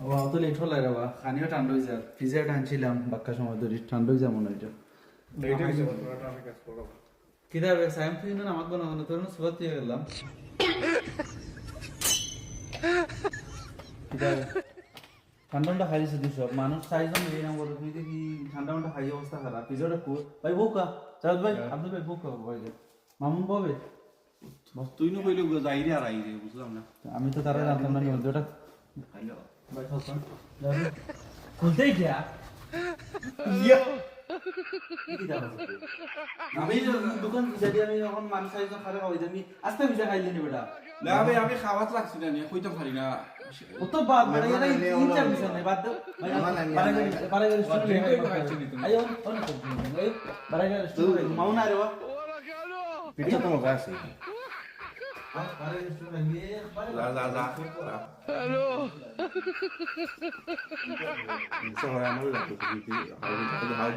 বাবা তো লেট হলো রে বাবা খানিও ঠান্ডা হয়ে যায় ফ্রিজে টানছিলাম বাক্কা সময় ধরে ঠান্ডা হয়ে যায় মনে হয় লেট হয়ে গেছে তোরা ট্রাফিক কাজ করো কিভাবে সাইম ফিন না আমাকে না তোর সুবাত দিয়ে গেলাম কিভাবে ঠান্ডাটা খাইছে দিছ মানুষ সাইজন এই নাম করে তুই দেখি ঠান্ডাটা খাই অবস্থা খারাপ ফ্রিজটা কো ভাই বোকা চাঁদ ভাই আব্দুল ভাই বোকা ভাই মামুন ববে তুই নো কইলো যাইরে আর আইরে বুঝলাম না আমি তো তারা জানতাম না ওটা খাইলো ভাই খাওয়া খুলতেই গিয়া আমি দোকান যদি আমি এখন মানুষ সাইজন খারাপ হই আমি আস্তে বিজা খাইলি নি বেটা না আমি খাওয়াত লাগছি না নিয়ে কইতাম পারি না ও তো বাদ মানে এটা ইচ্ছা বিজা নাই বাদ দাও বারে স্টুডেন্ট আই অন এই বারে স্টুডেন্ট মাউনা রে বাবা পিঠা তো মজা আছে বারে স্টুডেন্ট যা হ্যালো সবাই আমার লাগতো হাউ হাউ